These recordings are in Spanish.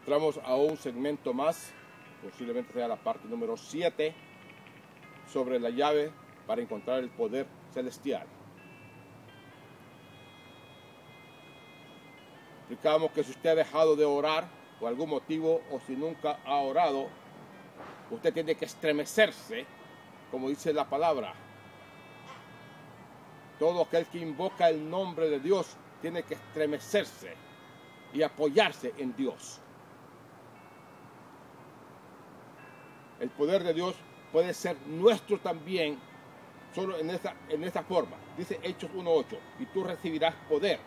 Entramos a un segmento más, posiblemente sea la parte número 7, sobre la llave para encontrar el poder celestial. Explicamos que si usted ha dejado de orar por algún motivo o si nunca ha orado, usted tiene que estremecerse, como dice la palabra. Todo aquel que invoca el nombre de Dios tiene que estremecerse y apoyarse en Dios. El poder de Dios puede ser nuestro también, solo en esta forma. Dice Hechos 1:8, y tú recibirás poder.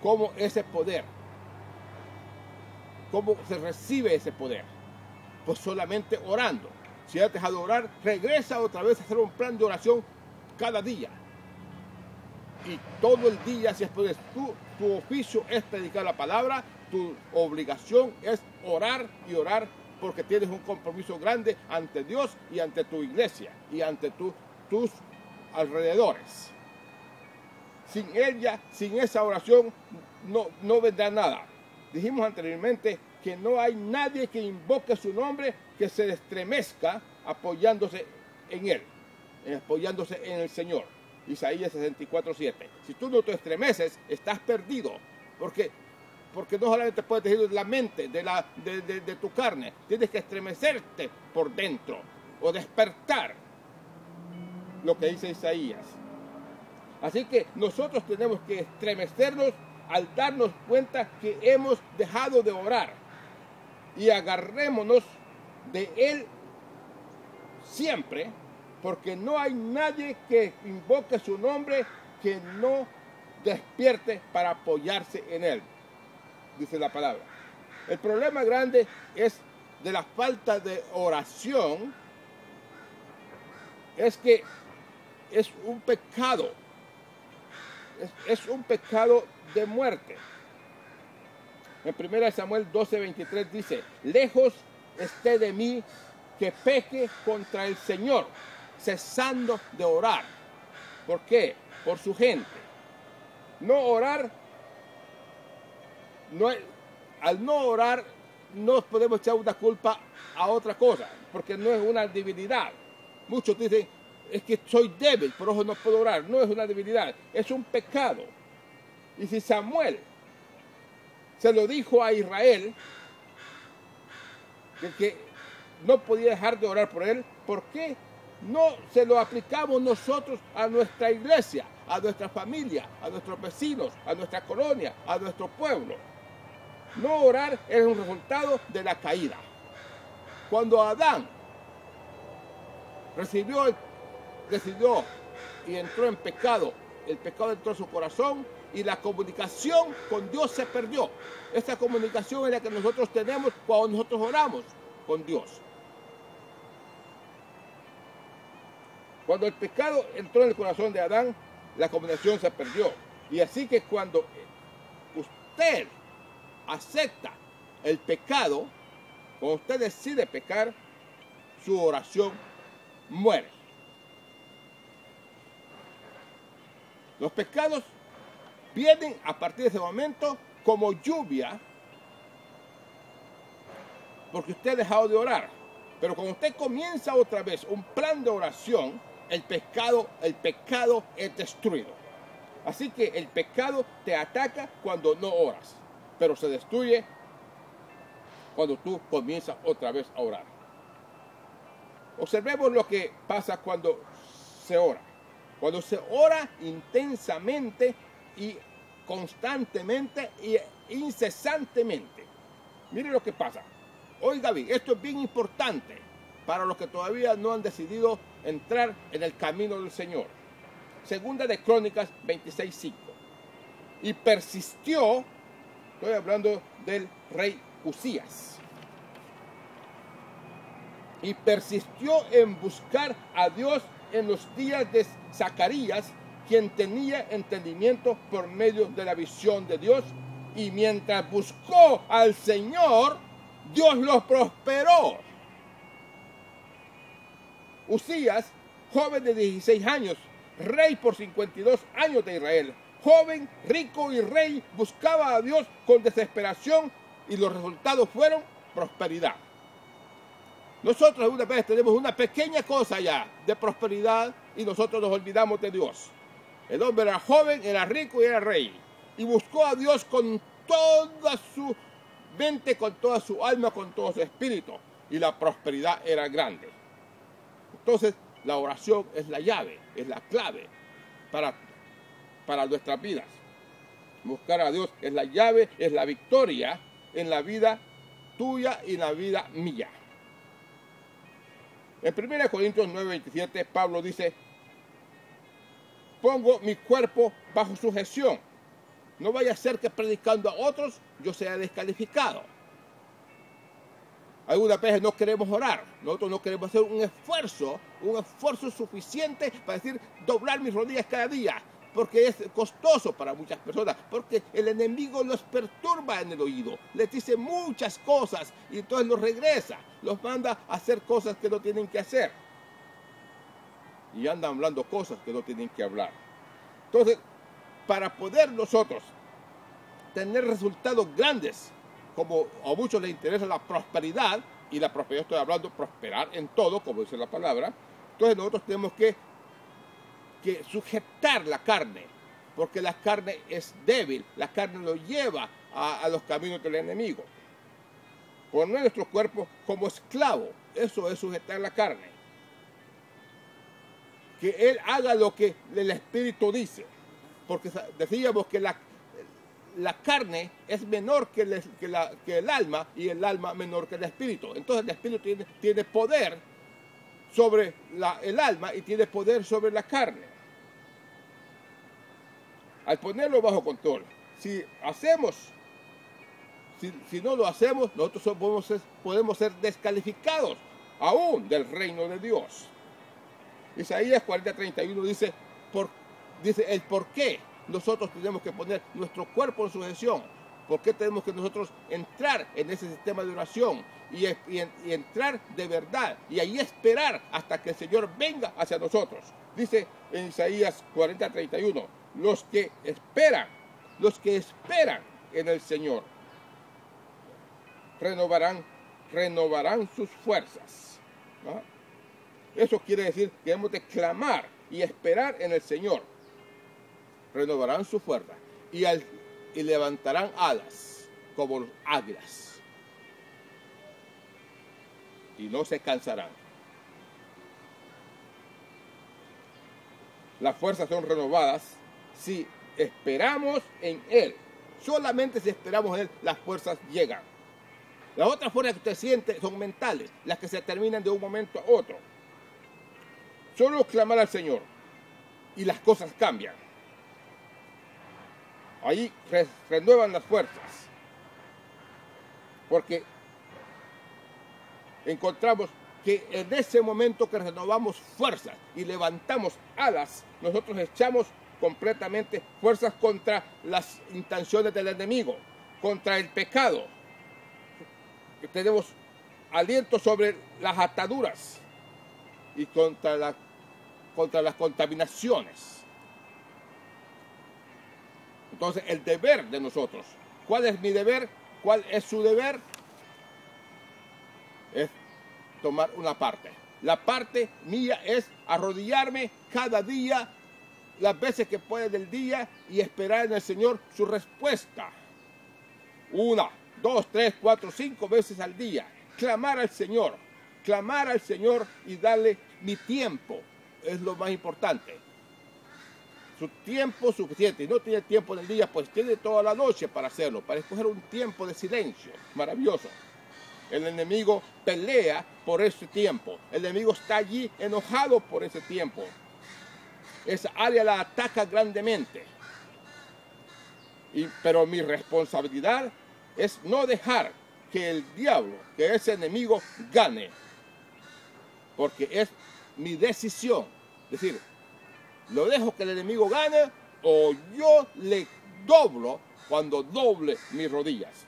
¿Cómo ese poder? ¿Cómo se recibe ese poder? Pues solamente orando. Si has dejado de orar, regresa otra vez a hacer un plan de oración cada día. Y todo el día, si puedes, tu oficio es predicar la palabra, tu obligación es orar y orar, porque tienes un compromiso grande ante Dios y ante tu iglesia y ante tus alrededores. Sin ella, sin esa oración, no vendrá nada. Dijimos anteriormente que no hay nadie que invoque su nombre que se estremezca apoyándose en él, apoyándose en el Señor. Isaías 64:7. Si tú no te estremeces, estás perdido, porque no solamente puedes decir de la mente, de tu carne, tienes que estremecerte por dentro o despertar, lo que dice Isaías. Así que nosotros tenemos que estremecernos al darnos cuenta que hemos dejado de orar y agarrémonos de Él siempre, porque no hay nadie que invoque su nombre que no despierte para apoyarse en Él, dice la palabra. El problema grande es de la falta de oración, es que es un pecado, es un pecado de muerte. En 1 Samuel 12:23 dice, lejos esté de mí que peque contra el Señor, cesando de orar. ¿Por qué? Por su gente. No orar, al no orar, no podemos echar una culpa a otra cosa, porque no es una debilidad. Muchos dicen, es que soy débil, por eso no puedo orar. No es una debilidad, es un pecado. Y si Samuel se lo dijo a Israel, de que no podía dejar de orar por él, ¿por qué no se lo aplicamos nosotros a nuestra iglesia, a nuestra familia, a nuestros vecinos, a nuestra colonia, a nuestro pueblo? No orar es un resultado de la caída. Cuando Adán decidió y entró en pecado, el pecado entró en su corazón y la comunicación con Dios se perdió. Esta comunicación es la que nosotros tenemos cuando nosotros oramos con Dios. Cuando el pecado entró en el corazón de Adán, la comunicación se perdió. Y así que cuando usted acepta el pecado, cuando usted decide pecar, su oración muere. Los pecados vienen a partir de ese momento como lluvia, porque usted ha dejado de orar. Pero cuando usted comienza otra vez un plan de oración, el pecado es destruido. Así que el pecado te ataca cuando no oras, pero se destruye cuando tú comienzas otra vez a orar. Observemos lo que pasa cuando se ora. Cuando se ora intensamente y constantemente e incesantemente. Mire lo que pasa. Oiga bien, esto es bien importante para los que todavía no han decidido entrar en el camino del Señor. Segunda de Crónicas 26:5. Y persistió, estoy hablando del rey Usías, y persistió en buscar a Dios en los días de Zacarías, quien tenía entendimiento por medio de la visión de Dios, y mientras buscó al Señor, Dios los prosperó. Usías, joven de 16 años, rey por 52 años de Israel, joven, rico y rey, buscaba a Dios con desesperación y los resultados fueron prosperidad. Nosotros alguna vez tenemos una pequeña cosa ya de prosperidad y nosotros nos olvidamos de Dios. El hombre era joven, era rico y era rey. Y buscó a Dios con toda su mente, con toda su alma, con todo su espíritu. Y la prosperidad era grande. Entonces, la oración es la llave, es la clave para nuestras vidas. Buscar a Dios es la llave, es la victoria en la vida tuya y en la vida mía. En 1 Corintios 9:27, Pablo dice: pongo mi cuerpo bajo sujeción. No vaya a ser que predicando a otros yo sea descalificado. Algunas veces no queremos orar. Nosotros no queremos hacer un esfuerzo suficiente para decir doblar mis rodillas cada día. Porque es costoso para muchas personas. Porque el enemigo los perturba en el oído. Les dice muchas cosas y entonces los regresa. Los manda a hacer cosas que no tienen que hacer. Y andan hablando cosas que no tienen que hablar. Entonces, para poder nosotros tener resultados grandes, como a muchos les interesa la prosperidad, y la prosperidad estoy hablando prosperar en todo, como dice la palabra, entonces nosotros tenemos que sujetar la carne, porque la carne es débil, la carne lo lleva a los caminos del enemigo. Poner nuestro cuerpo como esclavo, eso es sujetar la carne. Que él haga lo que el Espíritu dice, porque decíamos que la carne es menor que el alma y el alma menor que el Espíritu. Entonces el Espíritu tiene poder sobre el alma y tiene poder sobre la carne. Al ponerlo bajo control, si no lo hacemos, nosotros podemos ser descalificados aún del reino de Dios. Isaías 40:31 dice el por qué nosotros tenemos que poner nuestro cuerpo en sujeción. ¿Por qué tenemos que nosotros entrar en ese sistema de oración y entrar de verdad y ahí esperar hasta que el Señor venga hacia nosotros? Dice en Isaías 40:31, los que esperan en el Señor renovarán sus fuerzas, ¿no? Eso quiere decir que hemos de clamar y esperar en el Señor. Renovarán su fuerza y levantarán alas como los águilas. Y no se cansarán. Las fuerzas son renovadas si esperamos en Él. Solamente si esperamos en Él, las fuerzas llegan. Las otras fuerzas que usted siente son mentales, las que se terminan de un momento a otro. Solo clamar al Señor y las cosas cambian. Ahí renuevan las fuerzas. Porque encontramos que en ese momento que renovamos fuerzas y levantamos alas, nosotros echamos completamente fuerzas contra las intenciones del enemigo, contra el pecado. Tenemos aliento sobre las ataduras y contra las contaminaciones. Entonces, el deber de nosotros, ¿cuál es mi deber? ¿Cuál es su deber? Es tomar una parte. La parte mía es arrodillarme cada día, las veces que pueda del día, y esperar en el Señor su respuesta. 1, 2, 3, 4, 5 veces al día. Clamar al Señor y darle mi tiempo. Es lo más importante. Su tiempo suficiente. Y no tiene tiempo del día, pues tiene toda la noche para hacerlo, para escoger un tiempo de silencio. Maravilloso. El enemigo pelea por ese tiempo. El enemigo está allí enojado por ese tiempo. Esa área la ataca grandemente. Pero mi responsabilidad es no dejar que el diablo, que ese enemigo, gane. Porque es mi decisión. Es decir, ¿lo dejo que el enemigo gane o yo le doblo cuando doble mis rodillas?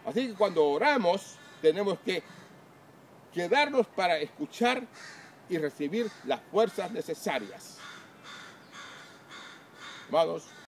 Así que cuando oramos tenemos que quedarnos para escuchar y recibir las fuerzas necesarias. Hermanos,